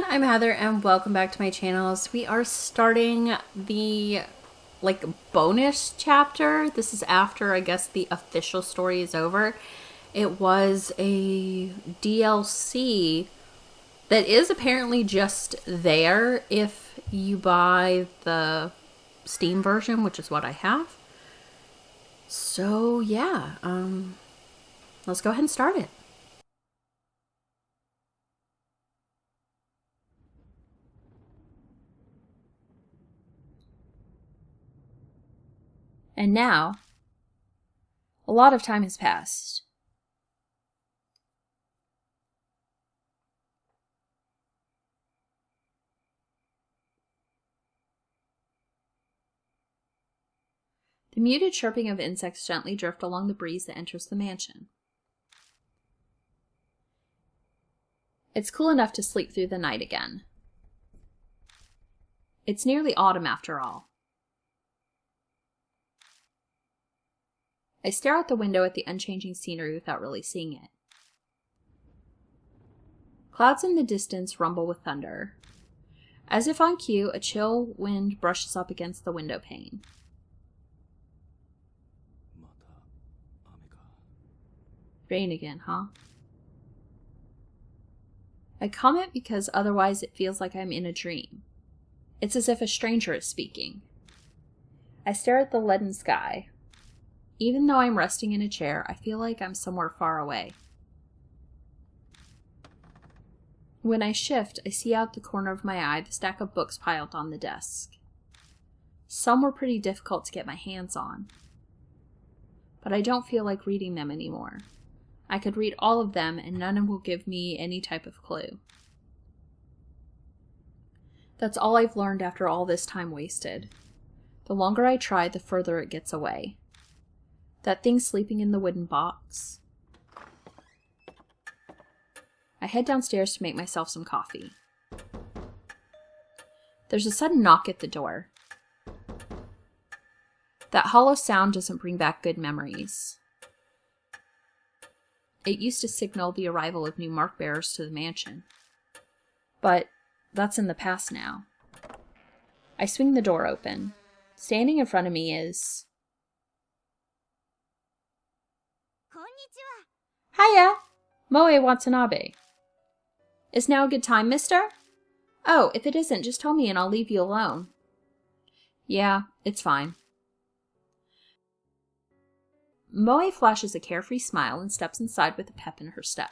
everyone, I'm Heather and welcome back to my channel. So we are starting the bonus chapter. This is after I guess the official story is over. It was a DLC that is apparently just there if you buy the Steam version, which is what I have. So yeah, let's go ahead and start it. And now, a lot of time has passed. The muted chirping of insects gently drift along the breeze that enters the mansion. It's cool enough to sleep through the night again. It's nearly autumn after all. I stare out the window at the unchanging scenery without really seeing it. Clouds in the distance rumble with thunder. As if on cue, a chill wind brushes up against the window pane. Rain again, huh? I comment because otherwise it feels like I'm in a dream. It's as if a stranger is speaking. I stare at the leaden sky. Even though I'm resting in a chair, I feel like I'm somewhere far away. When I shift, I see out the corner of my eye the stack of books piled on the desk. Some were pretty difficult to get my hands on. But I don't feel like reading them anymore. I could read all of them and none will give me any type of clue. That's all I've learned after all this time wasted. The longer I try, the further it gets away. That thing sleeping in the wooden box. I head downstairs to make myself some coffee. There's a sudden knock at the door. That hollow sound doesn't bring back good memories. It used to signal the arrival of new mark bearers to the mansion. But that's in the past now. I swing the door open. Standing in front of me is... Hiya! Moe Watanabe. Is now a good time, mister? Oh, if it isn't, just tell me and I'll leave you alone. Yeah, it's fine. Moe flashes a carefree smile and steps inside with a pep in her step.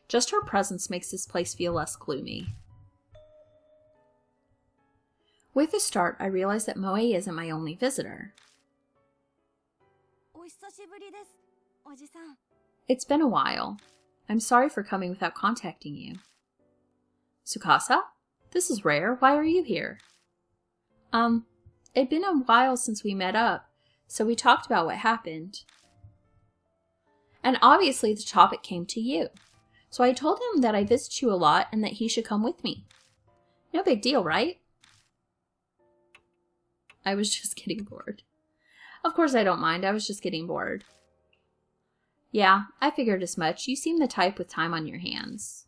Just her presence makes this place feel less gloomy. With a start, I realize that Moe isn't my only visitor. It's been a while. I'm sorry for coming without contacting you. Tsukasa? This is rare. Why are you here? It'd been a while since we met up, so we talked about what happened. And obviously the topic came to you. So I told him that I visit you a lot and that he should come with me. No big deal, right? I was just getting bored. Of course I don't mind. I was just getting bored. Yeah, I figured as much. You seem the type with time on your hands.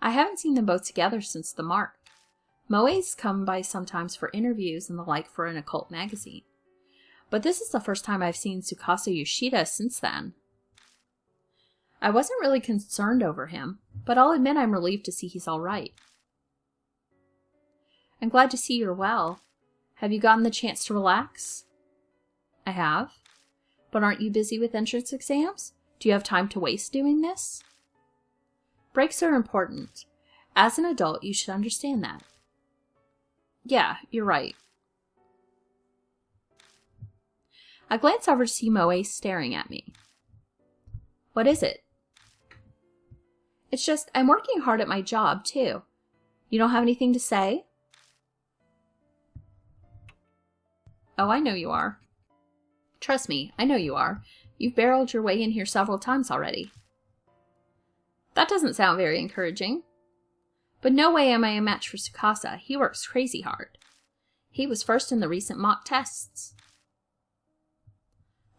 I haven't seen them both together since the mark. Moe's come by sometimes for interviews and the like for an occult magazine. But this is the first time I've seen Tsukasa Yoshida since then. I wasn't really concerned over him, but I'll admit I'm relieved to see he's alright. I'm glad to see you're well. Have you gotten the chance to relax? I have. But aren't you busy with entrance exams? Do you have time to waste doing this? Breaks are important. As an adult, you should understand that. Yeah, you're right. I glance over to see Moe staring at me. What is it? It's just, I'm working hard at my job, too. You don't have anything to say? Oh, I know you are. Trust me, I know you are. You've barreled your way in here several times already. That doesn't sound very encouraging. But no way am I a match for Tsukasa. He works crazy hard. He was first in the recent mock tests.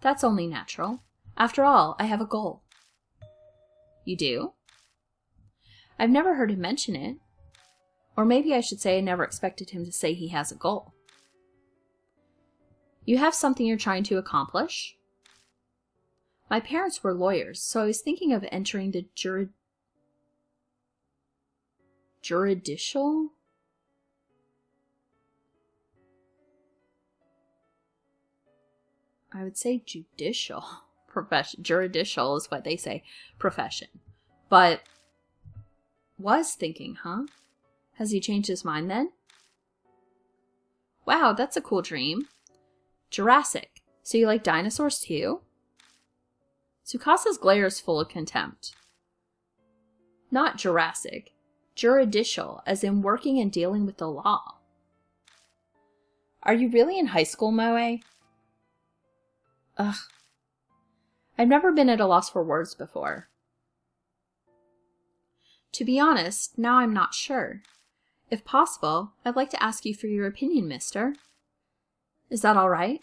That's only natural. After all, I have a goal. You do? I've never heard him mention it. Or maybe I should say I never expected him to say he has a goal. You have something you're trying to accomplish? My parents were lawyers, so I was thinking of entering the juridical? I would say judicial profession. Juridical is what they say, profession. But was thinking, huh? Has he changed his mind then? Wow, that's a cool dream. Jurassic. So you like dinosaurs too? Tsukasa's glare is full of contempt. Not Jurassic. Juridical, as in working and dealing with the law. Are you really in high school, Moe? Ugh. I've never been at a loss for words before. To be honest, now I'm not sure. If possible, I'd like to ask you for your opinion, mister. Is that all right?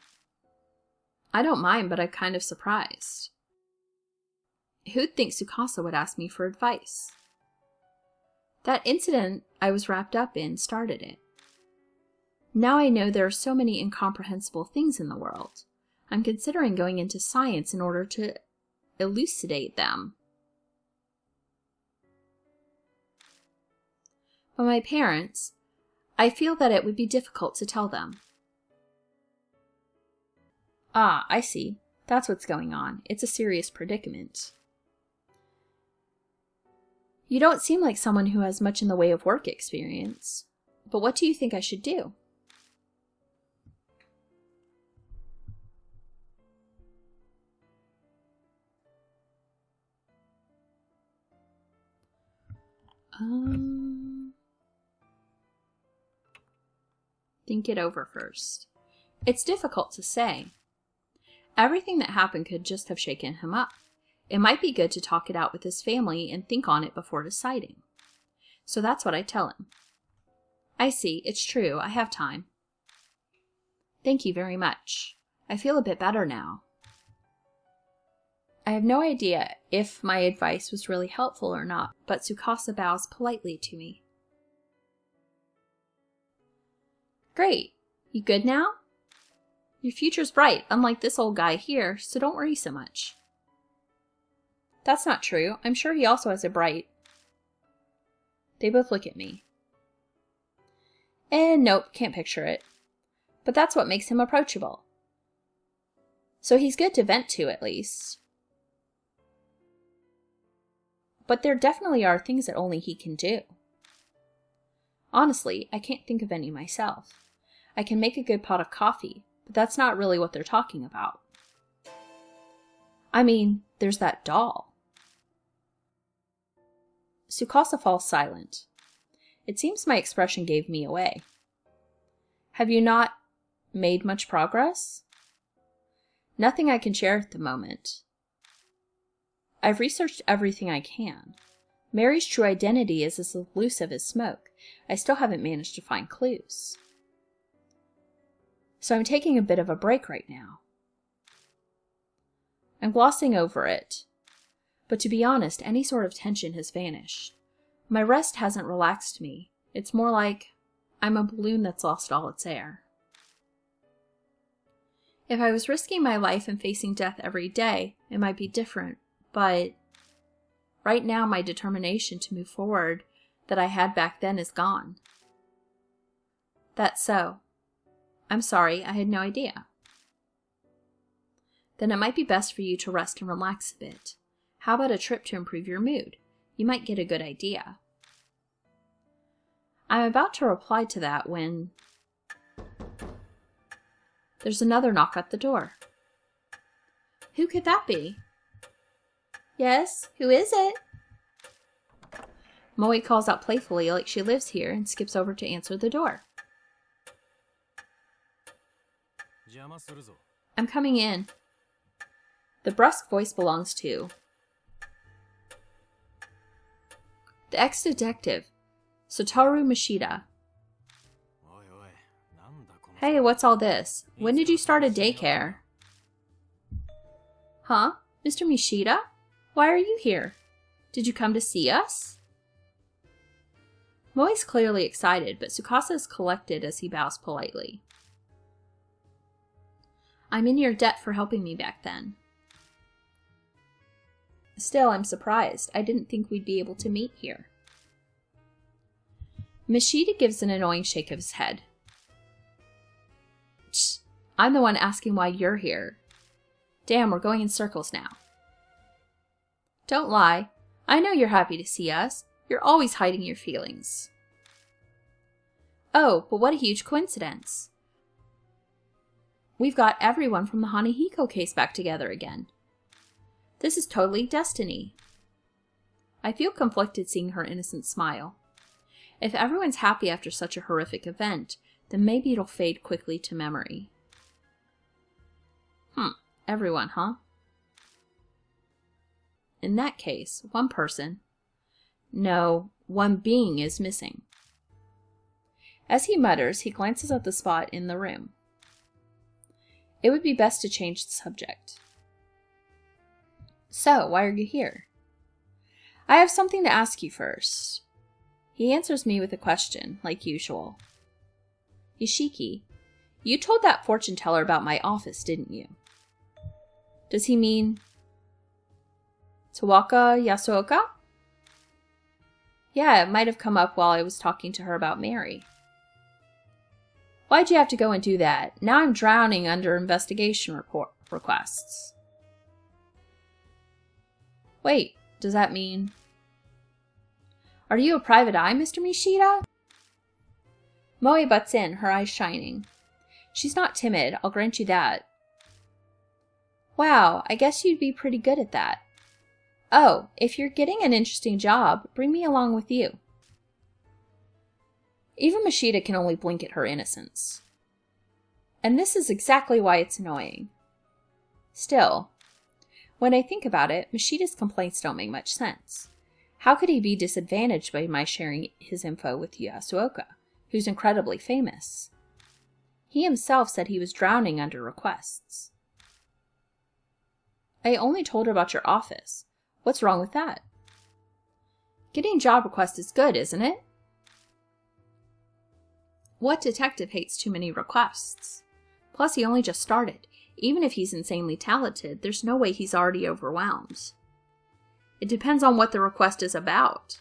I don't mind, but I'm kind of surprised. Who'd think Tsukasa would ask me for advice? That incident I was wrapped up in started it. Now I know there are so many incomprehensible things in the world. I'm considering going into science in order to elucidate them. But my parents, I feel that it would be difficult to tell them. Ah, I see. That's what's going on. It's a serious predicament. You don't seem like someone who has much in the way of work experience. But what do you think I should do? Think it over first. It's difficult to say. Everything that happened could just have shaken him up. It might be good to talk it out with his family and think on it before deciding. So that's what I tell him. I see, it's true, I have time. Thank you very much. I feel a bit better now. I have no idea if my advice was really helpful or not, but Tsukasa bows politely to me. Great. You good now? Your future's bright, unlike this old guy here, so don't worry so much. That's not true. I'm sure he also has a bright... They both look at me. Nope, can't picture it. But that's what makes him approachable. So he's good to vent to, at least. But there definitely are things that only he can do. Honestly, I can't think of any myself. I can make a good pot of coffee, but that's not really what they're talking about. I mean, there's that doll. Tsukasa falls silent. It seems my expression gave me away. Have you not made much progress? Nothing I can share at the moment. I've researched everything I can. Mary's true identity is as elusive as smoke. I still haven't managed to find clues. So I'm taking a bit of a break right now. I'm glossing over it. But to be honest, any sort of tension has vanished. My rest hasn't relaxed me. It's more like I'm a balloon that's lost all its air. If I was risking my life and facing death every day, it might be different. But right now my determination to move forward that I had back then is gone. That's so. I'm sorry, I had no idea. Then it might be best for you to rest and relax a bit. How about a trip to improve your mood? You might get a good idea. I'm about to reply to that when there's another knock at the door. Who could that be? Yes, who is it? Moe calls out playfully like she lives here and skips over to answer the door. I'm coming in. The brusque voice belongs to the ex-detective, Satoru Mishida. Hey, what's all this? When did you start a daycare? Huh? Mr. Mishida? Why are you here? Did you come to see us? Moe's clearly excited, but Tsukasa is collected as he bows politely. I'm in your debt for helping me back then. Still, I'm surprised. I didn't think we'd be able to meet here. Mishita gives an annoying shake of his head. Tch, I'm the one asking why you're here. Damn, we're going in circles now. Don't lie. I know you're happy to see us. You're always hiding your feelings. Oh, but what a huge coincidence. We've got everyone from the Hanahiko case back together again. This is totally destiny. I feel conflicted seeing her innocent smile. If everyone's happy after such a horrific event, then maybe it'll fade quickly to memory. Everyone, huh? In that case, one person, no, one being is missing. As he mutters, he glances at the spot in the room. It would be best to change the subject. So, why are you here? I have something to ask you first. He answers me with a question, like usual. Yoshiki, you told that fortune teller about my office, didn't you? Does he mean Tawaka Yasuoka? Yeah, it might have come up while I was talking to her about Mary. Why'd you have to go and do that? Now I'm drowning under investigation report requests. Wait, does that mean... Are you a private eye, Mr. Mishita? Moe butts in, her eyes shining. She's not timid, I'll grant you that. Wow, I guess you'd be pretty good at that. Oh, if you're getting an interesting job, bring me along with you. Even Mishita can only blink at her innocence. And this is exactly why it's annoying. Still, when I think about it, Mishita's complaints don't make much sense. How could he be disadvantaged by my sharing his info with Yasuoka, who's incredibly famous? He himself said he was drowning under requests. I only told her about your office. What's wrong with that? Getting job requests is good, isn't it? What detective hates too many requests? Plus, he only just started. Even if he's insanely talented, there's no way he's already overwhelmed. It depends on what the request is about.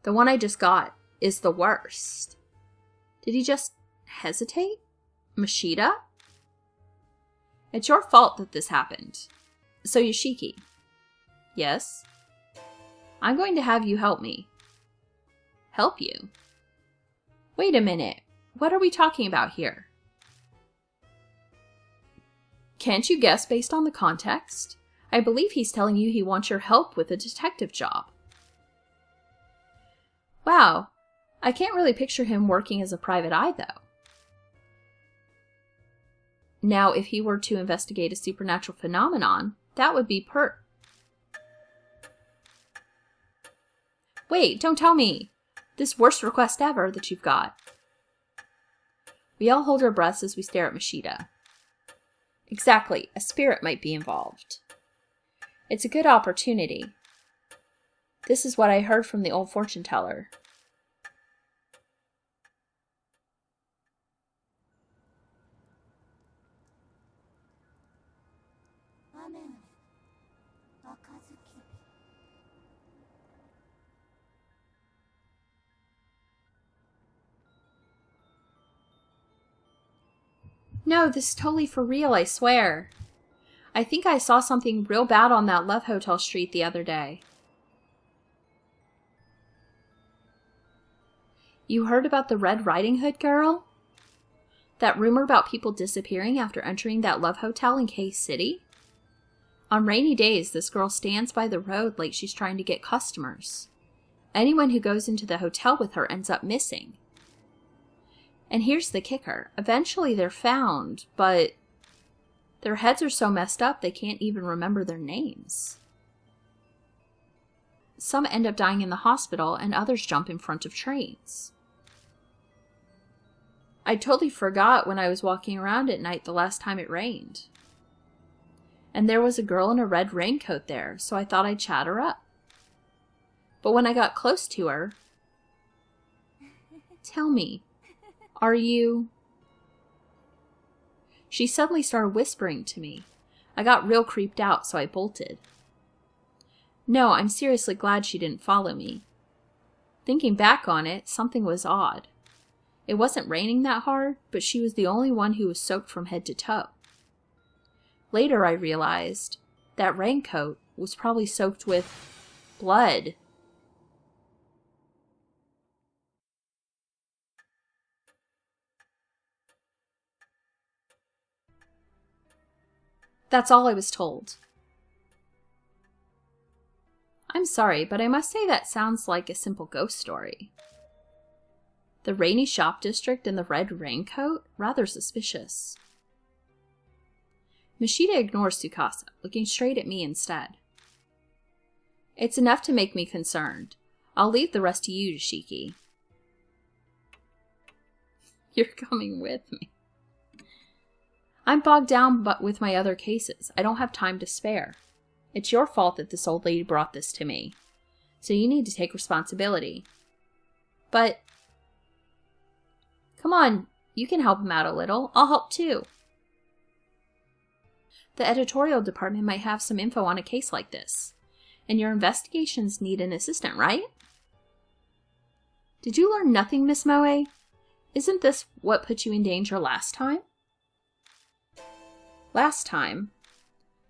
The one I just got is the worst. Did he just hesitate? Mishita? It's your fault that this happened. So Yoshiki. Yes? I'm going to have you help me. Help you? Wait a minute. What are we talking about here? Can't you guess based on the context? I believe he's telling you he wants your help with a detective job. Wow. I can't really picture him working as a private eye, though. Now, if he were to investigate a supernatural phenomenon, that would be Wait, don't tell me! This worst request ever that you've got. We all hold our breaths as we stare at Mishita. Exactly, a spirit might be involved. It's a good opportunity. This is what I heard from the old fortune teller. No, this is totally for real, I swear. I think I saw something real bad on that Love Hotel street the other day. You heard about the Red Riding Hood girl? That rumor about people disappearing after entering that Love Hotel in K-City? On rainy days, this girl stands by the road like she's trying to get customers. Anyone who goes into the hotel with her ends up missing. And here's the kicker. Eventually they're found, but their heads are so messed up they can't even remember their names. Some end up dying in the hospital and others jump in front of trains. I totally forgot when I was walking around at night the last time it rained. And there was a girl in a red raincoat there, so I thought I'd chat her up. But when I got close to her, Tell me, are you... She suddenly started whispering to me. I got real creeped out, so I bolted. No, I'm seriously glad she didn't follow me. Thinking back on it, something was odd. It wasn't raining that hard, but she was the only one who was soaked from head to toe. Later I realized that raincoat was probably soaked with blood. That's all I was told. I'm sorry, but I must say that sounds like a simple ghost story. The rainy shop district and the red raincoat? Rather suspicious. Mashita ignores Tsukasa, looking straight at me instead. It's enough to make me concerned. I'll leave the rest to you, Shiki. You're coming with me. I'm bogged down with my other cases. I don't have time to spare. It's your fault that this old lady brought this to me. So you need to take responsibility. But... Come on, you can help him out a little. I'll help too. The editorial department might have some info on a case like this. And your investigations need an assistant, right? Did you learn nothing, Miss Moe? Isn't this what put you in danger last time? Last time?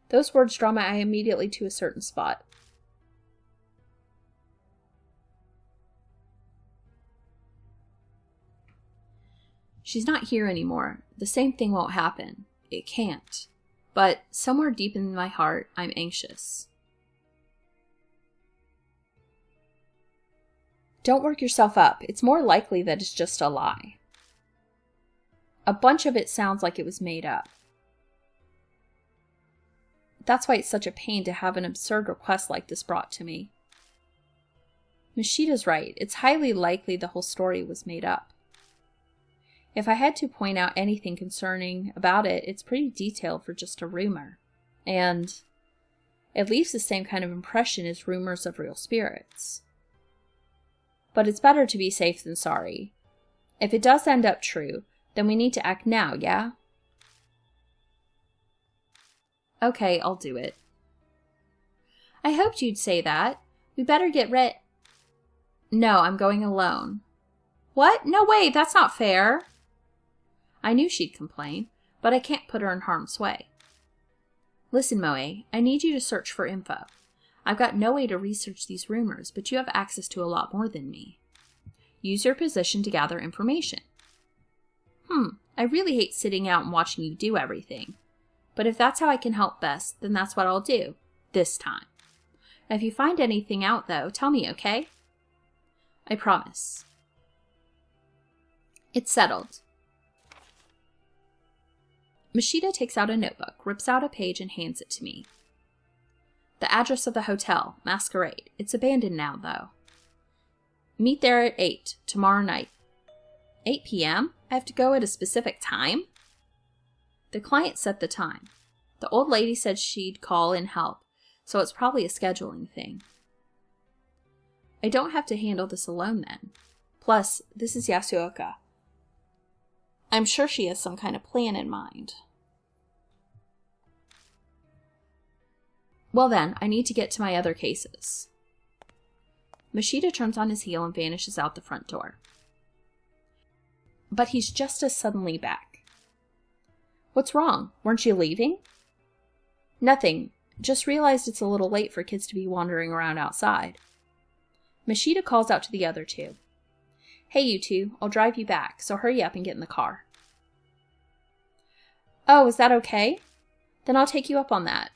Those words draw my eye immediately to a certain spot. She's not here anymore. The same thing won't happen. It can't. But somewhere deep in my heart, I'm anxious. Don't work yourself up. It's more likely that it's just a lie. A bunch of it sounds like it was made up. That's why it's such a pain to have an absurd request like this brought to me. Mashita's right. It's highly likely the whole story was made up. If I had to point out anything concerning about it, it's pretty detailed for just a rumor. And it leaves the same kind of impression as rumors of real spirits. But it's better to be safe than sorry. If it does end up true, then we need to act now, yeah? Okay, I'll do it. I hoped you'd say that. We better get ready. No, I'm going alone. What? No way, that's not fair. I knew she'd complain, but I can't put her in harm's way. Listen, Moe, I need you to search for info. I've got no way to research these rumors, but you have access to a lot more than me. Use your position to gather information. I really hate sitting out and watching you do everything. But if that's how I can help best, then that's what I'll do. This time. If you find anything out, though, tell me, okay? I promise. It's settled. Mashita takes out a notebook, rips out a page, and hands it to me. The address of the hotel, Masquerade. It's abandoned now, though. Meet there at 8, tomorrow night. 8 p.m.? I have to go at a specific time? The client set the time. The old lady said she'd call in help, so it's probably a scheduling thing. I don't have to handle this alone then. Plus, this is Yasuoka. I'm sure she has some kind of plan in mind. Well then, I need to get to my other cases. Mashita turns on his heel and vanishes out the front door. But he's just as suddenly back. What's wrong? Weren't you leaving? Nothing. Just realized it's a little late for kids to be wandering around outside. Mashita calls out to the other two. Hey, you two, I'll drive you back, so hurry up and get in the car. Oh, is that okay? Then I'll take you up on that.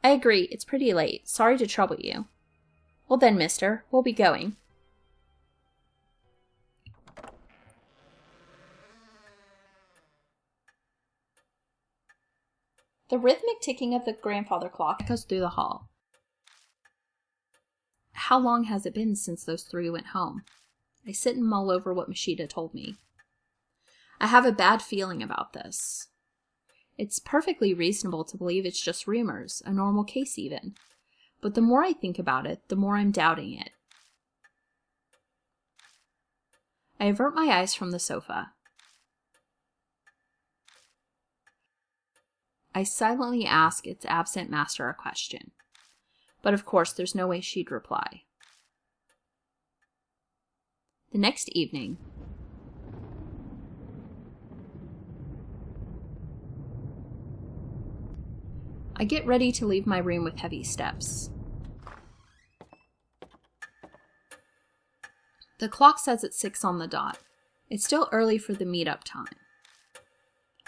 I agree, it's pretty late. Sorry to trouble you. Well then, mister, we'll be going. The rhythmic ticking of the grandfather clock echoes through the hall. How long has it been since those three went home? I sit and mull over what Mashita told me. I have a bad feeling about this. It's perfectly reasonable to believe it's just rumors, a normal case even. But the more I think about it, the more I'm doubting it. I avert my eyes from the sofa. I silently ask its absent master a question. But of course, there's no way she'd reply. The next evening, I get ready to leave my room with heavy steps. The clock says it's 6 on the dot. It's still early for the meet-up time.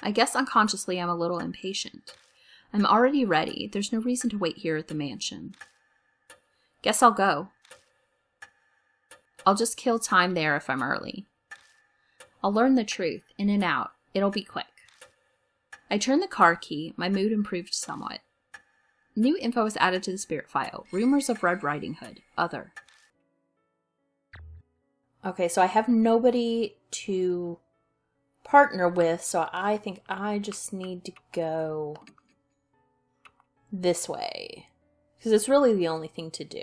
I guess unconsciously I'm a little impatient. I'm already ready. There's no reason to wait here at the mansion. Guess I'll go. I'll just kill time there if I'm early. I'll learn the truth, in and out. It'll be quick. I turned the car key. My mood improved somewhat. New info was added to the spirit file. Rumors of Red Riding Hood. Other. Okay, so I have nobody to partner with, so I think I just need to go this way. Because it's really the only thing to do.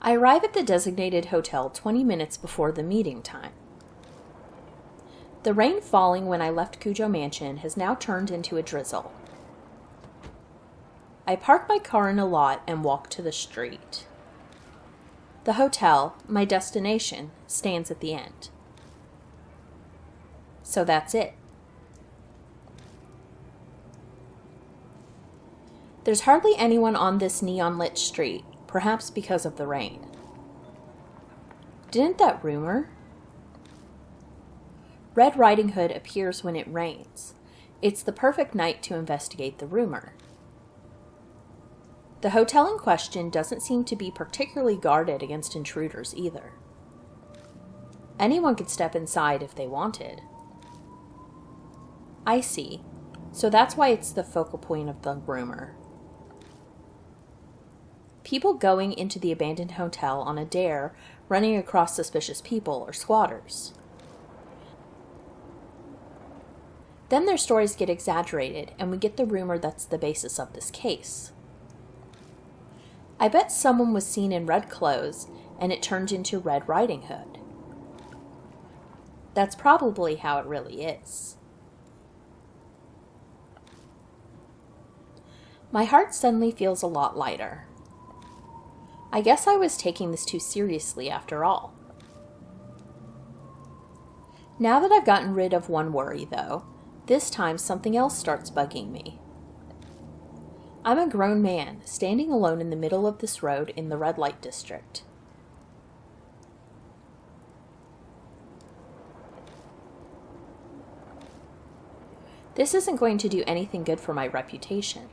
I arrive at the designated hotel 20 minutes before the meeting time. The rain falling when I left Cujo Mansion has now turned into a drizzle. I park my car in a lot and walk to the street. The hotel, my destination, stands at the end. So that's it. There's hardly anyone on this neon-lit street, perhaps because of the rain. Didn't that rumor? Red Riding Hood appears when it rains. It's the perfect night to investigate the rumor. The hotel in question doesn't seem to be particularly guarded against intruders either. Anyone could step inside if they wanted. I see. So that's why it's the focal point of the rumor. People going into the abandoned hotel on a dare, running across suspicious people or squatters. Then their stories get exaggerated, and we get the rumor that's the basis of this case. I bet someone was seen in red clothes, and it turned into Red Riding Hood. That's probably how it really is. My heart suddenly feels a lot lighter. I guess I was taking this too seriously after all. Now that I've gotten rid of one worry, though, this time something else starts bugging me. I'm a grown man, standing alone in the middle of this road in the red light district. This isn't going to do anything good for my reputation.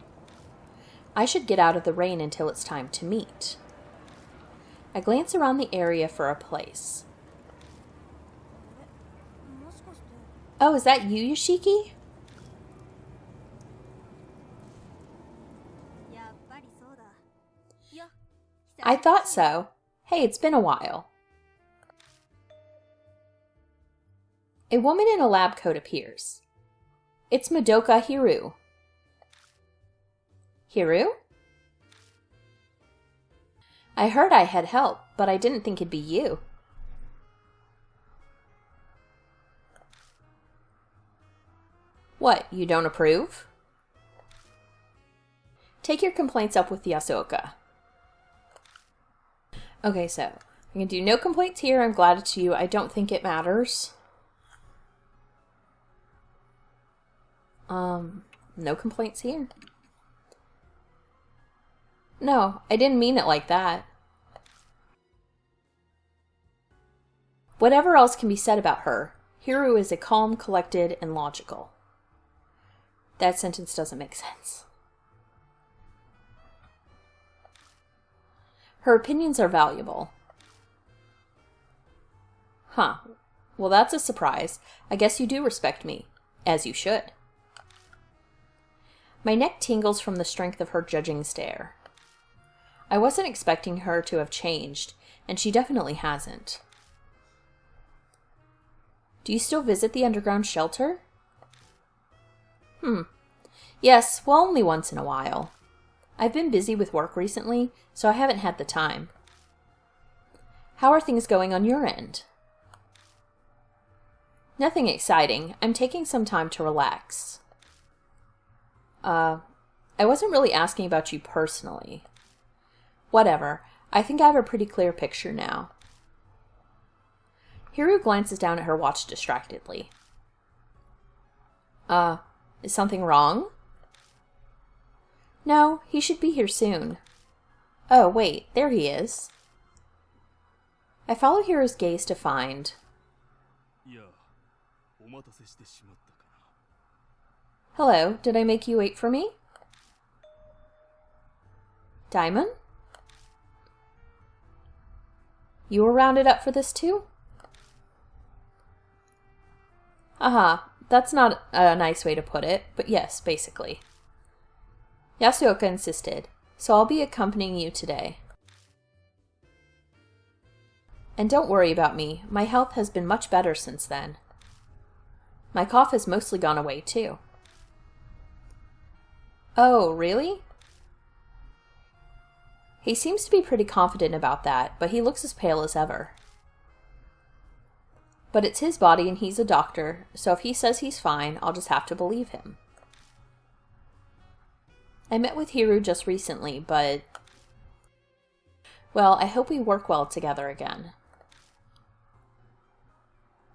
I should get out of the rain until it's time to meet. I glance around the area for a place. Oh, is that you, Yoshiki? I thought so. Hey, it's been a while. A woman in a lab coat appears. It's Madoka Hiru. Hiru? I heard I had help, but I didn't think it'd be you. What, you don't approve? Take your complaints up with Yasuoka. Okay, so I'm going to do no complaints here. I'm glad it's you. I don't think it matters. No complaints here. No, I didn't mean it like that. Whatever else can be said about her, Hiru is a calm, collected, and logical. That sentence doesn't make sense. Her opinions are valuable. Huh. Well, that's a surprise. I guess you do respect me. As you should. My neck tingles from the strength of her judging stare. I wasn't expecting her to have changed, and she definitely hasn't. Do you still visit the underground shelter? Yes, well, only once in a while. I've been busy with work recently, so I haven't had the time. How are things going on your end? Nothing exciting. I'm taking some time to relax. I wasn't really asking about you personally. Whatever. I think I have a pretty clear picture now. Hiru glances down at her watch distractedly. Is something wrong? No, he should be here soon. Oh, wait, there he is. I follow Hiru's gaze to find... Hello, did I make you wait for me? Diamond? You were rounded up for this too? That's not a nice way to put it, but yes, basically. Yasuoka insisted, so I'll be accompanying you today. And don't worry about me, my health has been much better since then. My cough has mostly gone away too. Oh, really? He seems to be pretty confident about that, but he looks as pale as ever. But it's his body and he's a doctor, so if he says he's fine, I'll just have to believe him. I met with Hiru just recently, but... Well, I hope we work well together again.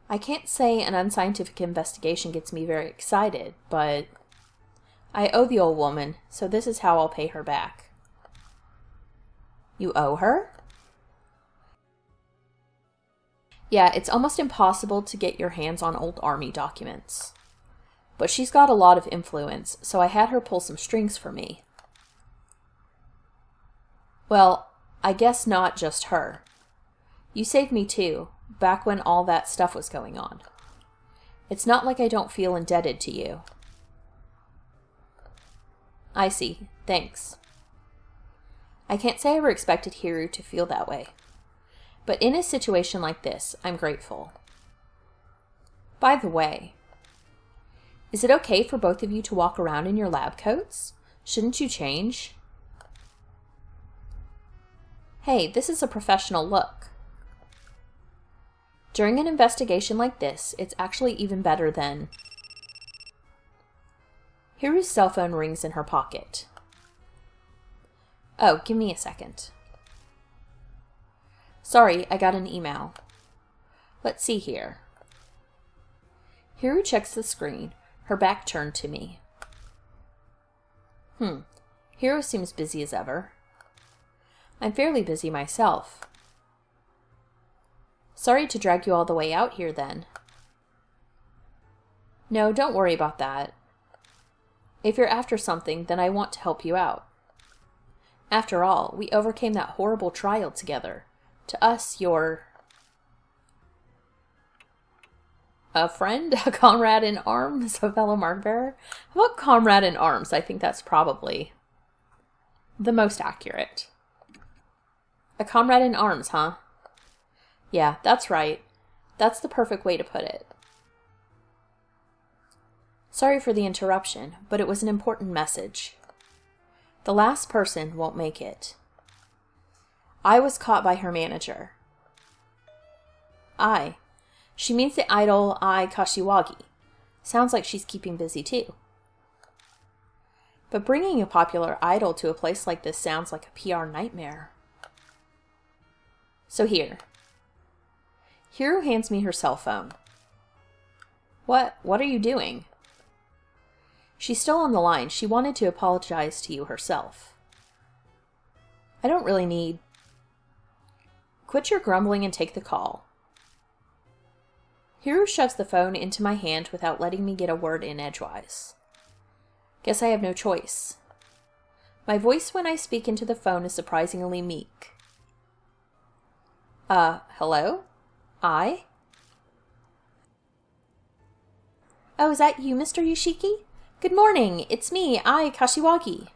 I can't say an unscientific investigation gets me very excited, but... I owe the old woman, so this is how I'll pay her back. You owe her? Yeah, it's almost impossible to get your hands on old army documents. But she's got a lot of influence, so I had her pull some strings for me. Well, I guess not just her. You saved me too, back when all that stuff was going on. It's not like I don't feel indebted to you. I see. Thanks. I can't say I ever expected Hiru to feel that way. But in a situation like this, I'm grateful. By the way, is it okay for both of you to walk around in your lab coats? Shouldn't you change? Hey, this is a professional look. During an investigation like this, it's actually even better than... Hiru's cell phone rings in her pocket. Oh, give me a second. Sorry, I got an email. Let's see here. Hiru checks the screen, her back turned to me. Hiru seems busy as ever. I'm fairly busy myself. Sorry to drag you all the way out here then. No, don't worry about that. If you're after something, then I want to help you out. After all, we overcame that horrible trial together. To us, you're... a friend? A comrade in arms? A fellow mark bearer? How about comrade in arms? I think that's probably the most accurate. A comrade in arms, huh? Yeah, that's right. That's the perfect way to put it. Sorry for the interruption, but it was an important message. The last person won't make it. I was caught by her manager. I. She means the idol Ai Kashiwagi. Sounds like she's keeping busy too. But bringing a popular idol to a place like this sounds like a PR nightmare. So here. Hiru hands me her cell phone. What are you doing? She's still on the line. She wanted to apologize to you herself. I don't really need... Quit your grumbling and take the call. Hiru shoves the phone into my hand without letting me get a word in edgewise. Guess I have no choice. My voice when I speak into the phone is surprisingly meek. Hello? I? Oh, is that you, Mr. Yoshiki? Good morning, it's me, Ai Kashiwagi.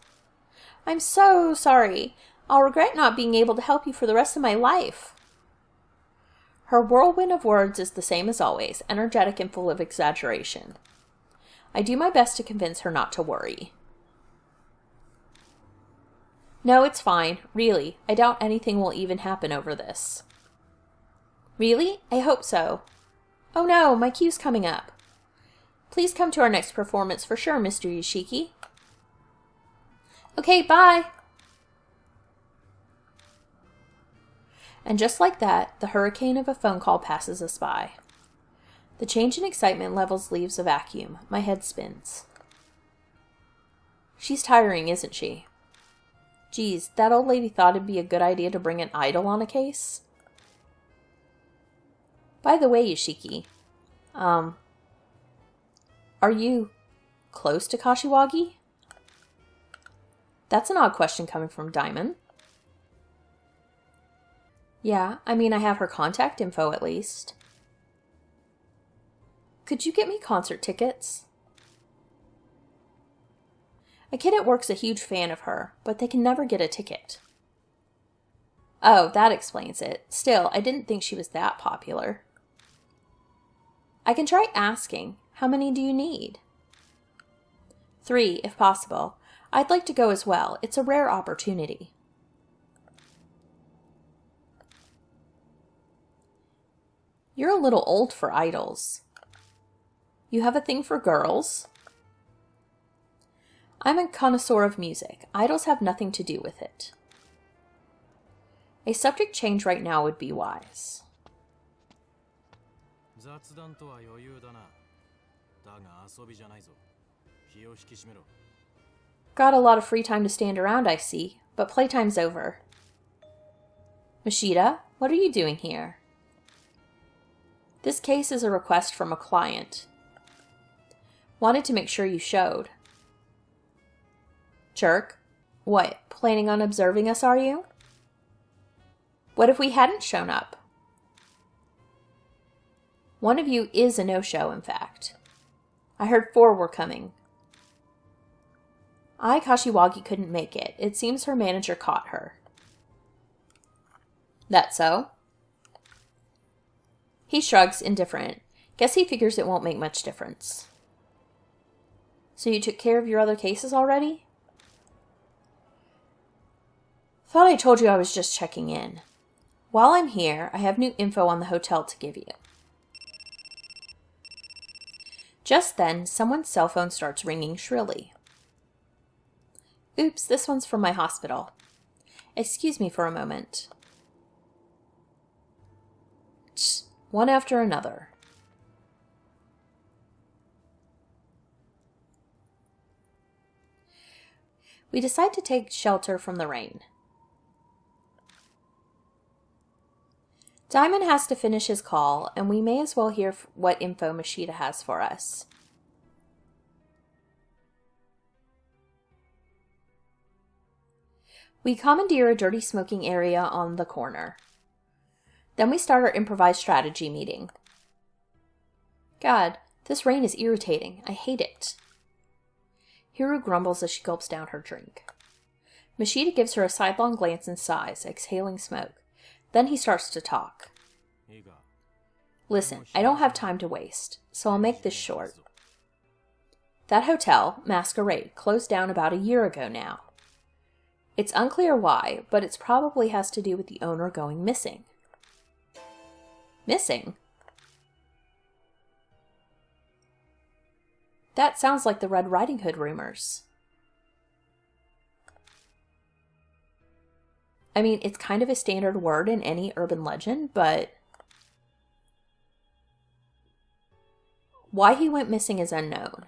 I'm so sorry. I'll regret not being able to help you for the rest of my life. Her whirlwind of words is the same as always, energetic and full of exaggeration. I do my best to convince her not to worry. No, it's fine. Really. I doubt anything will even happen over this. Really? I hope so. Oh no, my cue's coming up. Please come to our next performance for sure, Mr. Yoshiki. Okay, bye! And just like that, the hurricane of a phone call passes us by. The change in excitement levels leaves a vacuum. My head spins. She's tiring, isn't she? Geez, that old lady thought it'd be a good idea to bring an idol on a case. By the way, Yoshiki, are you close to Kashiwagi? That's an odd question coming from Diamond. Yeah, I mean, I have her contact info at least. Could you get me concert tickets? A kid at work's a huge fan of her, but they can never get a ticket. Oh, that explains it. Still, I didn't think she was that popular. I can try asking. How many do you need? 3, if possible. I'd like to go as well. It's a rare opportunity. You're a little old for idols. You have a thing for girls? I'm a connoisseur of music. Idols have nothing to do with it. A subject change right now would be wise. Got a lot of free time to stand around, I see, but playtime's over. Mashida, what are you doing here? This case is a request from a client. Wanted to make sure you showed. Jerk. What, planning on observing us, are you? What if we hadn't shown up? One of you is a no-show, in fact. I heard 4 were coming. Kashiwagi couldn't make it. It seems her manager caught her. That so? He shrugs, indifferent. Guess he figures it won't make much difference. So you took care of your other cases already? Thought I told you I was just checking in. While I'm here, I have new info on the hotel to give you. Just then, someone's cell phone starts ringing shrilly. Oops, this one's from my hospital. Excuse me for a moment. Tch, one after another. We decide to take shelter from the rain. Diamond has to finish his call, and we may as well hear what info Mashida has for us. We commandeer a dirty smoking area on the corner. Then we start our improvised strategy meeting. God, this rain is irritating. I hate it. Hiru grumbles as she gulps down her drink. Mashida gives her a sidelong glance and sighs, exhaling smoke. Then he starts to talk. Listen, I don't have time to waste, so I'll make this short. That hotel, Masquerade, closed down about a year ago now. It's unclear why, but it probably has to do with the owner going missing. Missing? That sounds like the Red Riding Hood rumors. I mean, it's kind of a standard word in any urban legend, but why he went missing is unknown.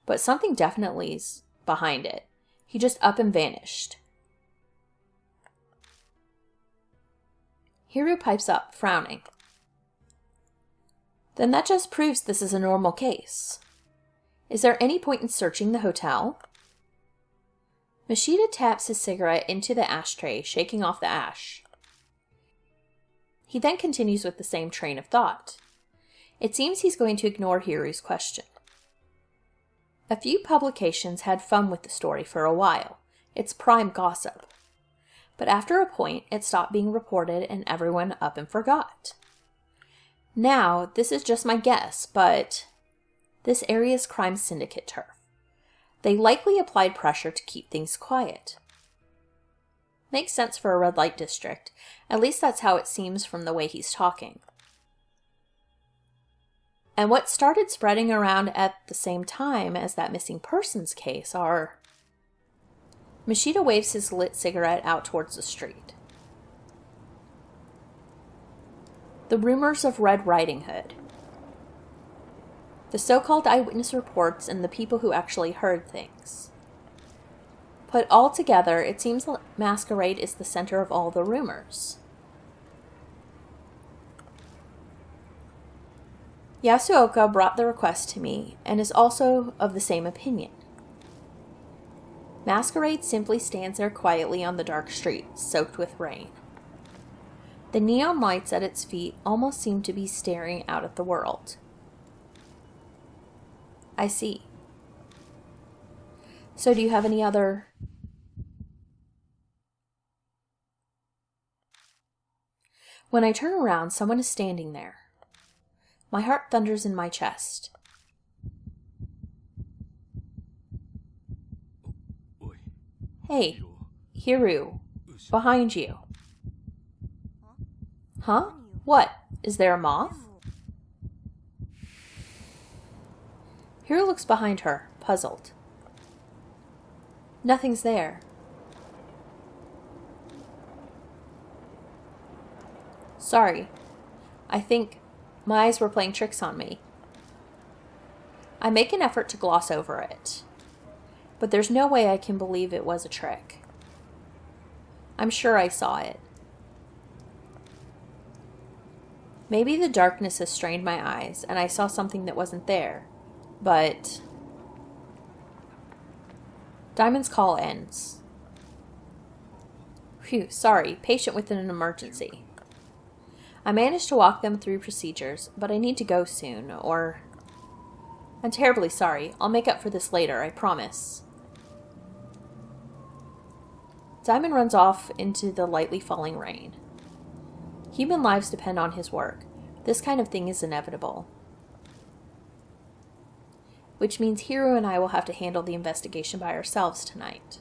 But something definitely is behind it. He just up and vanished. Hiru pipes up, frowning. Then that just proves this is a normal case. Is there any point in searching the hotel? Mashida taps his cigarette into the ashtray, shaking off the ash. He then continues with the same train of thought. It seems he's going to ignore Hiru's question. A few publications had fun with the story for a while. It's prime gossip. But after a point, it stopped being reported and everyone up and forgot. Now, this is just my guess, but this area's crime syndicate turf. They likely applied pressure to keep things quiet. Makes sense for a red light district. At least that's how it seems from the way he's talking. And what started spreading around at the same time as that missing persons case are... Machida waves his lit cigarette out towards the street. The rumors of Red Riding Hood. The so-called eyewitness reports and the people who actually heard things. Put all together, it seems Masquerade is the center of all the rumors. Yasuoka brought the request to me and is also of the same opinion. Masquerade simply stands there quietly on the dark street, soaked with rain. The neon lights at its feet almost seem to be staring out at the world. I see. So do you have any other... When I turn around, someone is standing there. My heart thunders in my chest. Hey, Hiru, behind you. Huh? What? Is there a moth? Hiru looks behind her, puzzled. Nothing's there. Sorry. I think my eyes were playing tricks on me. I make an effort to gloss over it. But there's no way I can believe it was a trick. I'm sure I saw it. Maybe the darkness has strained my eyes and I saw something that wasn't there. But... Diamond's call ends. Phew, sorry, patient with an emergency. I managed to walk them through procedures, but I need to go soon, or... I'm terribly sorry. I'll make up for this later, I promise. Diamond runs off into the lightly falling rain. Human lives depend on his work. This kind of thing is inevitable. Which means Hiro and I will have to handle the investigation by ourselves tonight.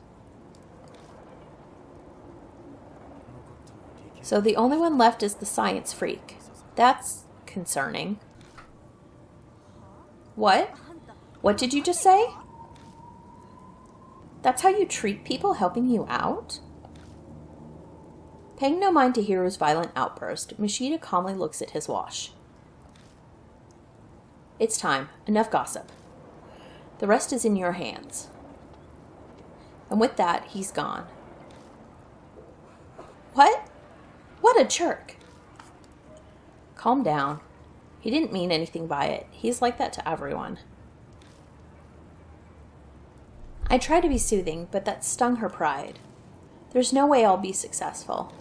So the only one left is the science freak. That's concerning. What? What did you just say? That's how you treat people helping you out? Paying no mind to Hiro's violent outburst, Machida calmly looks at his watch. It's time. Enough gossip. The rest is in your hands. And with that, he's gone. What? What a jerk. Calm down. He didn't mean anything by it. He's like that to everyone. I tried to be soothing, but that stung her pride. There's no way I'll be successful.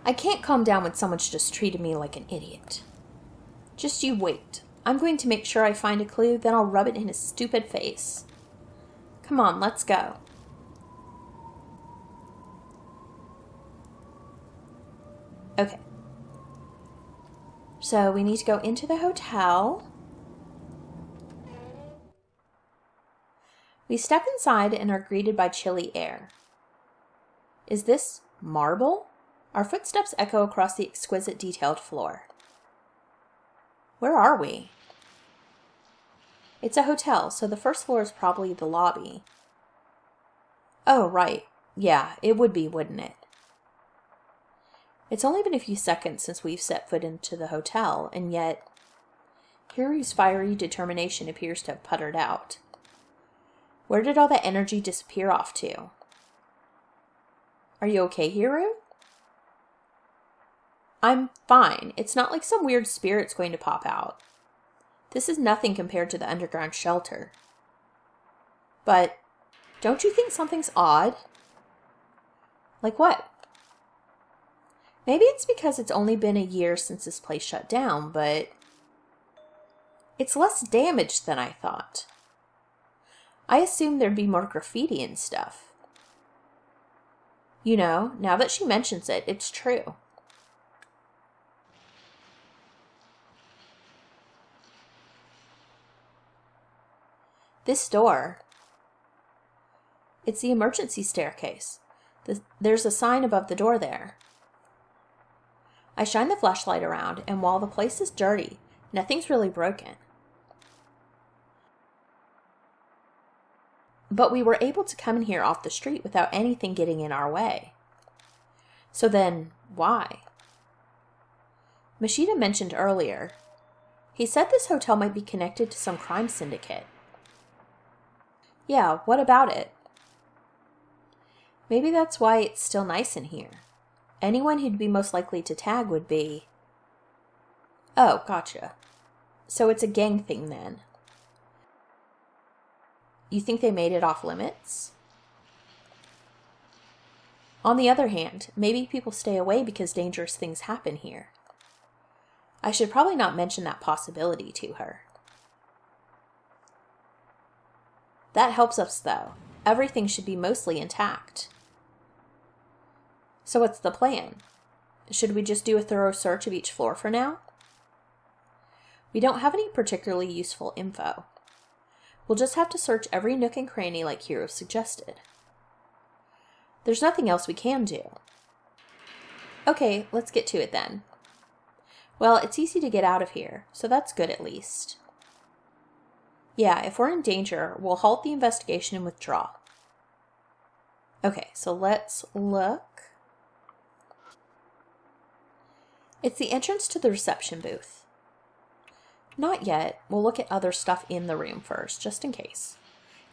I can't calm down when someone's just treated me like an idiot. Just you wait. I'm going to make sure I find a clue, then I'll rub it in his stupid face. Come on, let's go. Okay. So we need to go into the hotel. We step inside and are greeted by chilly air. Is this marble? Our footsteps echo across the exquisite detailed floor. Where are we? It's a hotel, so the first floor is probably the lobby. Oh, right. Yeah, it would be, wouldn't it? It's only been a few seconds since we've set foot into the hotel, and yet Hiru's fiery determination appears to have puttered out. Where did all that energy disappear off to? Are you okay, Hiru? I'm fine. It's not like some weird spirit's going to pop out. This is nothing compared to the underground shelter. But don't you think something's odd? Like what? Maybe it's because it's only been a year since this place shut down, but it's less damaged than I thought. I assumed there'd be more graffiti and stuff. You know, now that she mentions it, it's true. This door. It's the emergency staircase. There's a sign above the door there. I shine the flashlight around, and while the place is dirty, nothing's really broken. But we were able to come in here off the street without anything getting in our way. So then, why? Machida mentioned earlier. He said this hotel might be connected to some crime syndicate. Yeah, what about it? Maybe that's why it's still nice in here. Anyone who'd be most likely to tag would be... Oh, gotcha. So it's a gang thing then. You think they made it off limits? On the other hand, maybe people stay away because dangerous things happen here. I should probably not mention that possibility to her. That helps us, though. Everything should be mostly intact. So what's the plan? Should we just do a thorough search of each floor for now? We don't have any particularly useful info. We'll just have to search every nook and cranny like Hiro suggested. There's nothing else we can do. Okay, let's get to it then. Well, it's easy to get out of here, so that's good at least. Yeah, if we're in danger, we'll halt the investigation and withdraw. Okay, so let's look. It's the entrance to the reception booth. Not yet. We'll look at other stuff in the room first, just in case.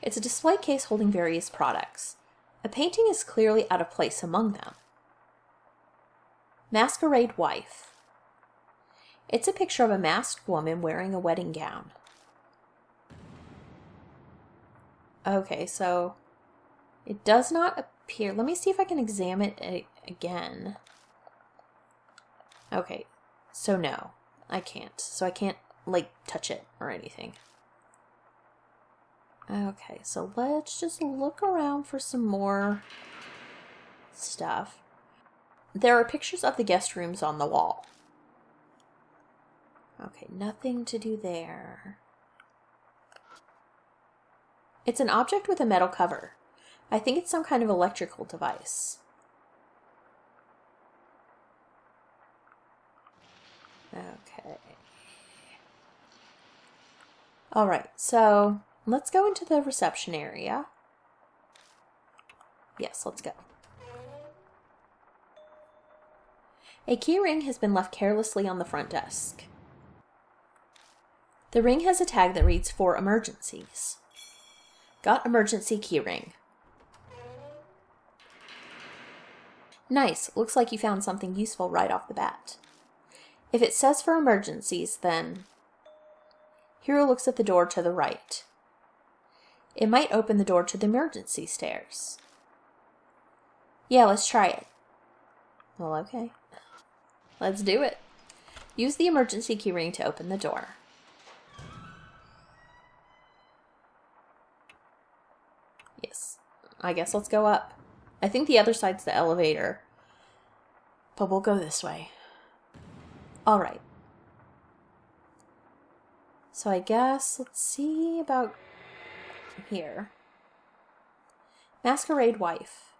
It's a display case holding various products. A painting is clearly out of place among them. Masquerade Wife. It's a picture of a masked woman wearing a wedding gown. Okay, so it does not appear... Let me see if I can examine it again. Okay, so no, I can't. So I can't, touch it or anything. Okay, so let's just look around for some more stuff. There are pictures of the guest rooms on the wall. Okay, nothing to do there. It's an object with a metal cover. I think it's some kind of electrical device. Okay. Alright, so let's go into the reception area. Yes, let's go. A key ring has been left carelessly on the front desk. The ring has a tag that reads "For emergencies." Got emergency key ring. Nice, looks like you found something useful right off the bat. If it says "for emergencies," then... Hiro looks at the door to the right. It might open the door to the emergency stairs. Yeah, let's try it. Well, okay. Let's do it. Use the emergency key ring to open the door. Yes. I guess let's go up. I think the other side's the elevator. But we'll go this way. Alright. So I guess, let's see about here. Masquerade Wife.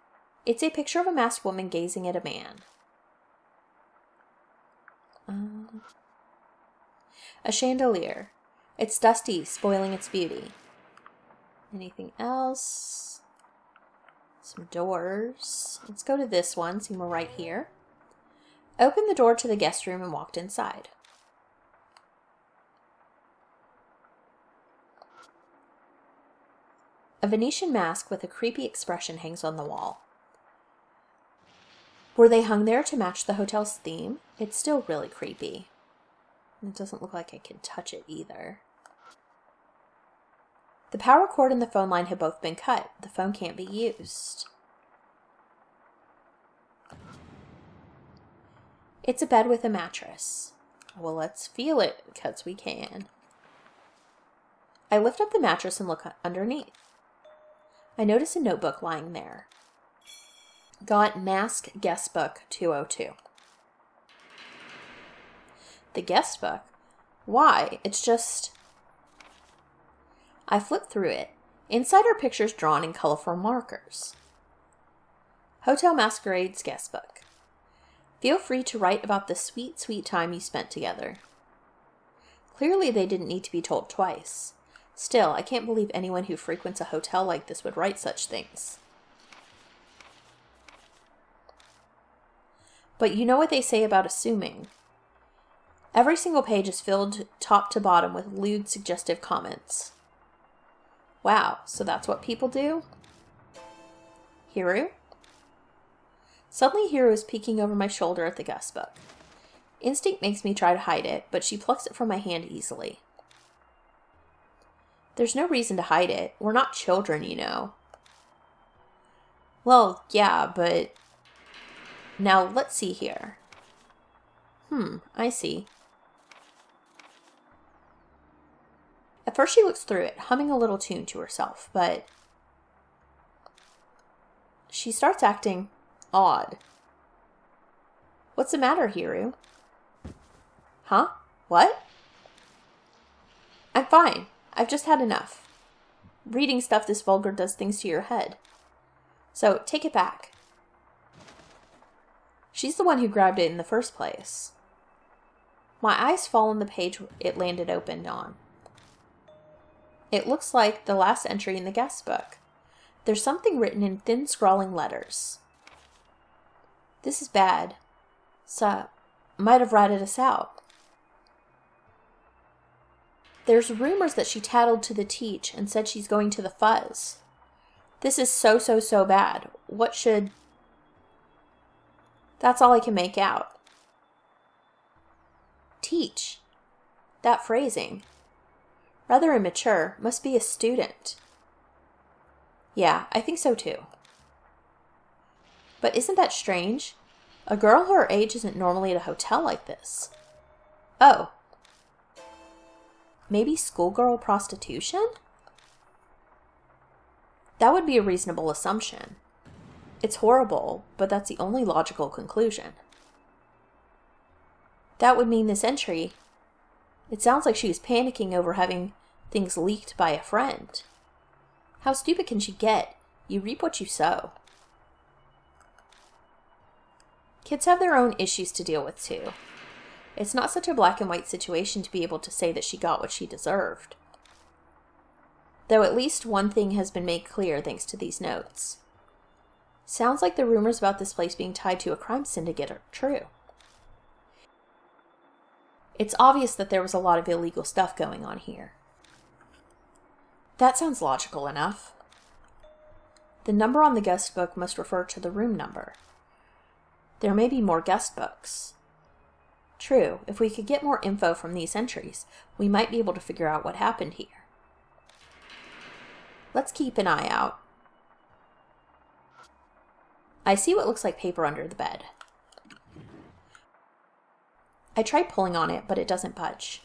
It's a picture of a masked woman gazing at a man. A chandelier. It's dusty, spoiling its beauty. Anything else? Some doors. Let's go to this one, see we're right here. Opened the door to the guest room and walked inside. A Venetian mask with a creepy expression hangs on the wall. Were they hung there to match the hotel's theme? It's still really creepy. It doesn't look like I can touch it either. The power cord and the phone line have both been cut. The phone can't be used. It's a bed with a mattress. Well, let's feel it, because we can. I lift up the mattress and look underneath. I notice a notebook lying there. Got Mask Guestbook 202. The Guestbook? Why? It's just... I flip through it. Inside are pictures drawn in colorful markers. Hotel Masquerade's Guestbook. Feel free to write about the sweet, sweet time you spent together. Clearly they didn't need to be told twice. Still, I can't believe anyone who frequents a hotel like this would write such things. But you know what they say about assuming. Every single page is filled top to bottom with lewd, suggestive comments. Wow, so that's what people do? Hiru? Suddenly Hiru is peeking over my shoulder at the Guestbook. Instinct makes me try to hide it, but she plucks it from my hand easily. There's no reason to hide it. We're not children, you know. Well, yeah, but... Now, let's see here. I see. At first she looks through it, humming a little tune to herself, but... She starts acting odd. What's the matter, Hiru? Huh? What? I'm fine. I've just had enough. Reading stuff this vulgar does things to your head. So, take it back. She's the one who grabbed it in the first place. My eyes fall on the page it landed open on. It looks like the last entry in the Guestbook. There's something written in thin, scrawling letters. This is bad. Might have ratted us out. There's rumors that she tattled to the teach and said she's going to the fuzz. This is so bad. What should... That's all I can make out. Teach. That phrasing. Rather immature. Must be a student. Yeah, I think so too. But isn't that strange? A girl her age isn't normally at a hotel like this. Oh. Maybe schoolgirl prostitution? That would be a reasonable assumption. It's horrible, but that's the only logical conclusion. That would mean this entry... It sounds like she was panicking over having things leaked by a friend. How stupid can she get? You reap what you sow. Kids have their own issues to deal with, too. It's not such a black and white situation to be able to say that she got what she deserved. Though at least one thing has been made clear thanks to these notes. Sounds like the rumors about this place being tied to a crime syndicate are true. It's obvious that there was a lot of illegal stuff going on here. That sounds logical enough. The number on the Guestbook must refer to the room number. There may be more Guestbooks. True, if we could get more info from these entries, we might be able to figure out what happened here. Let's keep an eye out. I see what looks like paper under the bed. I tried pulling on it, but it doesn't budge.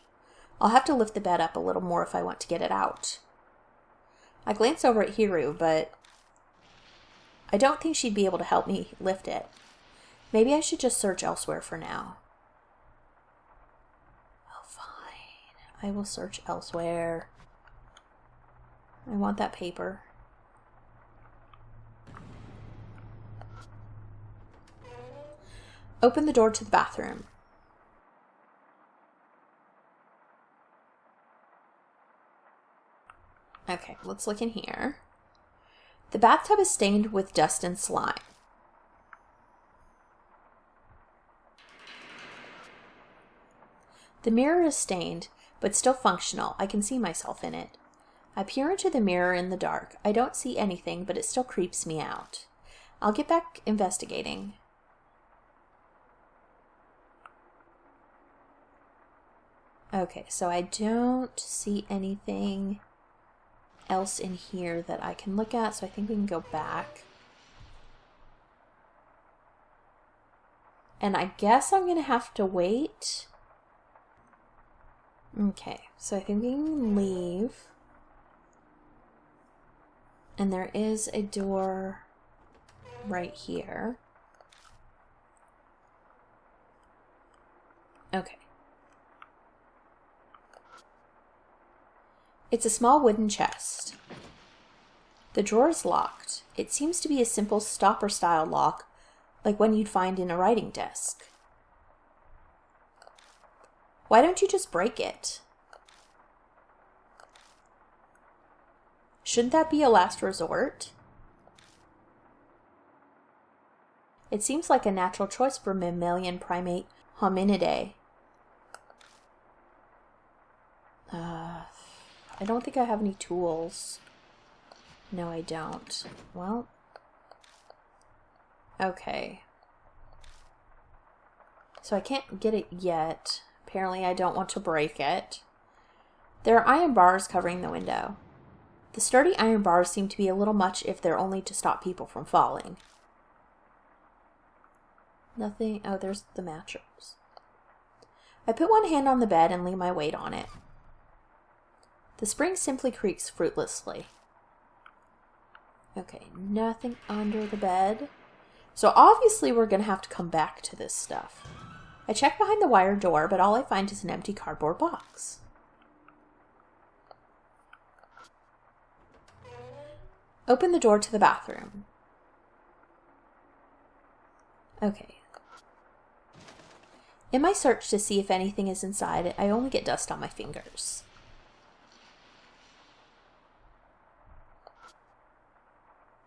I'll have to lift the bed up a little more if I want to get it out. I glance over at Hiru, but I don't think she'd be able to help me lift it. Maybe I should just search elsewhere for now. Oh, fine. I will search elsewhere. I want that paper. Open the door to the bathroom. Okay, let's look in here. The bathtub is stained with dust and slime. The mirror is stained, but still functional. I can see myself in it. I peer into the mirror in the dark. I don't see anything, but it still creeps me out. I'll get back investigating. Okay, so I don't see anything else in here that I can look at, so I think we can go back. And I guess I'm gonna have to wait. Okay, so I think we can leave. And there is a door right here. Okay. It's a small wooden chest. The drawer is locked. It seems to be a simple stopper-style lock, like one you'd find in a writing desk. Why don't you just break it? Shouldn't that be a last resort? It seems like a natural choice for mammalian primate hominidae. I don't think I have any tools. No, I don't. Well, okay. So I can't get it yet. Apparently I don't want to break it. There are iron bars covering the window. The sturdy iron bars seem to be a little much if they're only to stop people from falling. Nothing. Oh, there's the mattress. I put one hand on the bed and lay my weight on it. The spring simply creaks fruitlessly. Okay, nothing under the bed. So obviously we're going to have to come back to this stuff. I check behind the wire door, but all I find is an empty cardboard box. Open the door to the bathroom. Okay. In my search to see if anything is inside, I only get dust on my fingers.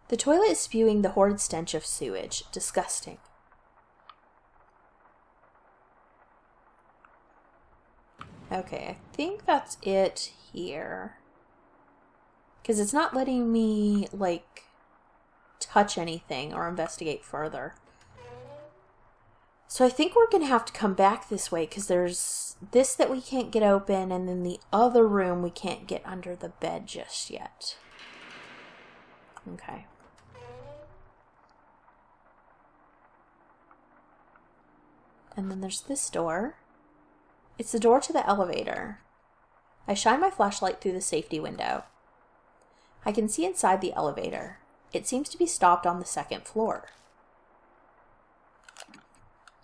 The toilet is spewing the horrid stench of sewage. Disgusting. Okay, I think that's it here. Because it's not letting me, like, touch anything or investigate further. So I think we're going to have to come back this way because there's this that we can't get open and then the other room we can't get under the bed just yet. Okay. And then there's this door. It's the door to the elevator. I shine my flashlight through the safety window. I can see inside the elevator. It seems to be stopped on the second floor.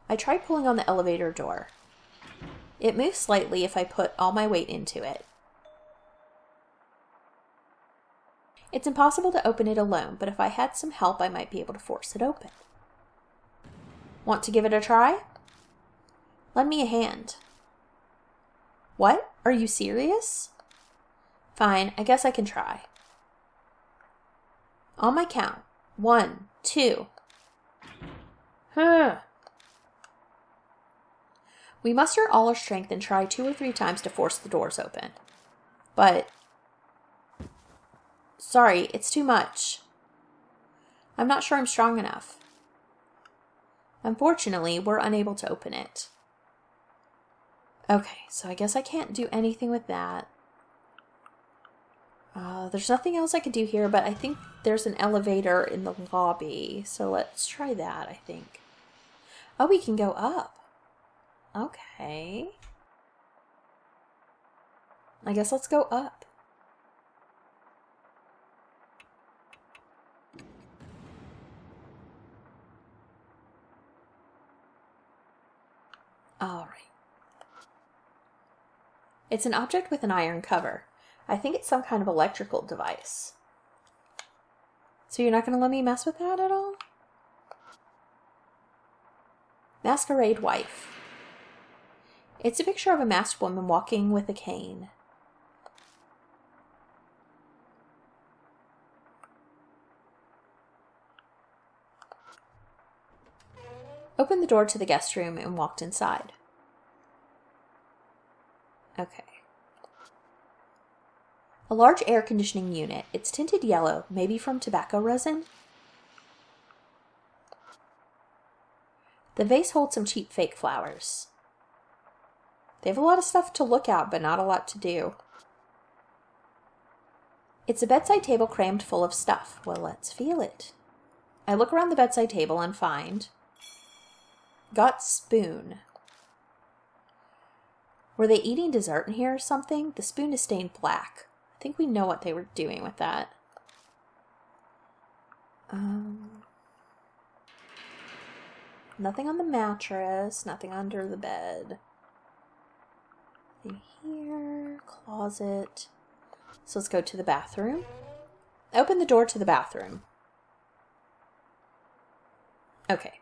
I try pulling on the elevator door. It moves slightly if I put all my weight into it. It's impossible to open it alone, but if I had some help, I might be able to force it open. Want to give it a try? Lend me a hand. What? Are you serious? Fine, I guess I can try. On my count. 1, 2. We muster all our strength and try 2 or 3 times to force the doors open. But... sorry, it's too much. I'm not sure I'm strong enough. Unfortunately, we're unable to open it. Okay, so I guess I can't do anything with that. There's nothing else I could do here, but I think there's an elevator in the lobby. So let's try that, I think. Oh, we can go up. Okay. I guess let's go up. All right. It's an object with an iron cover. I think it's some kind of electrical device. So you're not going to let me mess with that at all? Masquerade wife. It's a picture of a masked woman walking with a cane. Opened the door to the guest room and walked inside. Okay. A large air conditioning unit. It's tinted yellow, maybe from tobacco resin. The vase holds some cheap fake flowers. They have a lot of stuff to look at, but not a lot to do. It's a bedside table crammed full of stuff. Well, let's feel it. I look around the bedside table and find... got spoon. Were they eating dessert in here or something? The spoon is stained black. I think we know what they were doing with that. Nothing on the mattress, nothing under the bed. Nothing here, closet. So let's go to the bathroom. I open the door to the bathroom. Okay.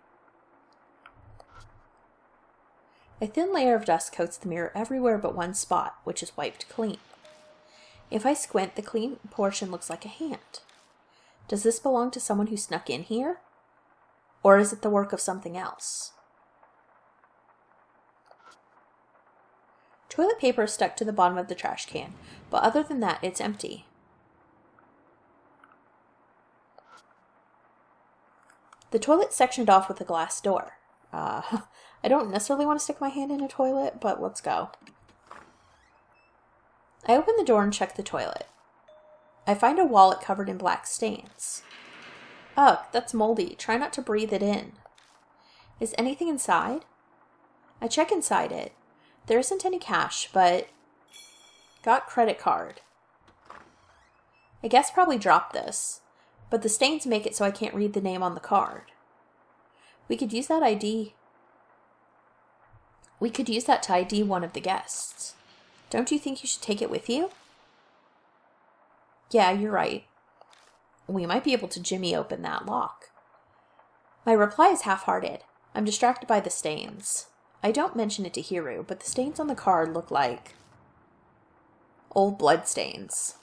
A thin layer of dust coats the mirror everywhere but one spot, which is wiped clean. If I squint, the clean portion looks like a hand. Does this belong to someone who snuck in here? Or is it the work of something else? Toilet paper is stuck to the bottom of the trash can, but other than that, it's empty. The toilet's sectioned off with a glass door. I don't necessarily want to stick my hand in a toilet, but let's go. I open the door and check the toilet. I find a wallet covered in black stains. Ugh, that's moldy. Try not to breathe it in. Is anything inside? I check inside it. There isn't any cash, but got credit card. I guess probably dropped this, but the stains make it so I can't read the name on the card. We could use that to ID one of the guests. Don't you think you should take it with you? Yeah, you're right. We might be able to jimmy open that lock. My reply is half-hearted. I'm distracted by the stains. I don't mention it to Hiru, but the stains on the card look like old blood stains.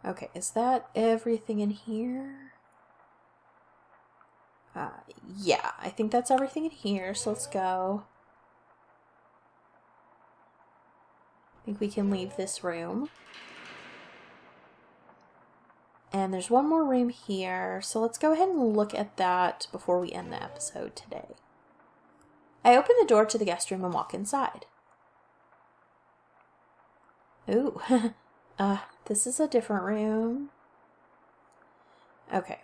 Okay, is that everything in here? Yeah, I think that's everything in here, so let's go. I think we can leave this room. And there's one more room here, so let's go ahead and look at that before we end the episode today. I open the door to the guest room and walk inside. Ooh, this is a different room. Okay.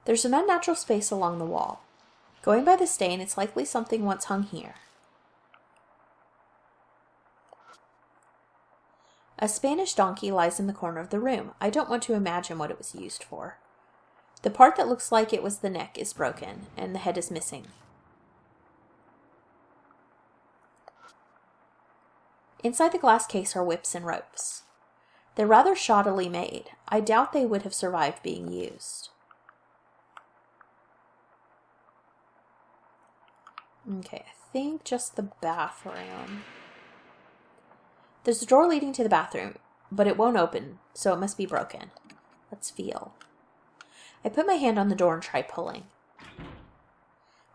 There's an unnatural space along the wall. Going by the stain, it's likely something once hung here. A Spanish donkey lies in the corner of the room. I don't want to imagine what it was used for. The part that looks like it was the neck is broken, and the head is missing. Inside the glass case are whips and ropes. They're rather shoddily made. I doubt they would have survived being used. Okay, I think just the bathroom. There's a door leading to the bathroom, but it won't open, so it must be broken. Let's feel. I put my hand on the door and try pulling.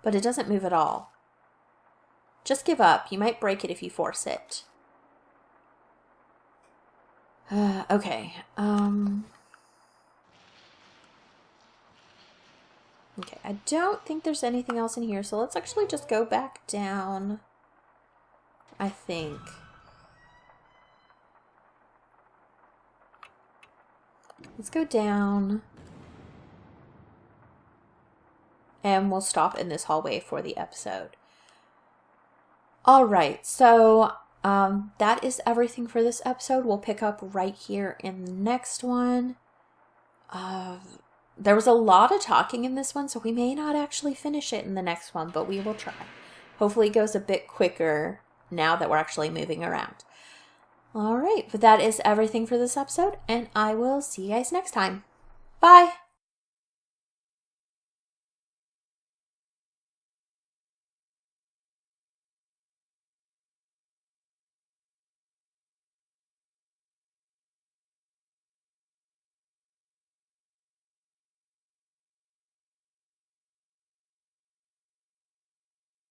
But it doesn't move at all. Just give up. You might break it if you force it. Okay. Okay, I don't think there's anything else in here, so let's actually just go back down. I think. Let's go down. And we'll stop in this hallway for the episode. Alright, so that is everything for this episode. We'll pick up right here in the next one. There was a lot of talking in this one, so we may not actually finish it in the next one, but we will try. Hopefully it goes a bit quicker now that we're actually moving around. Alright, but that is everything for this episode, and I will see you guys next time. Bye!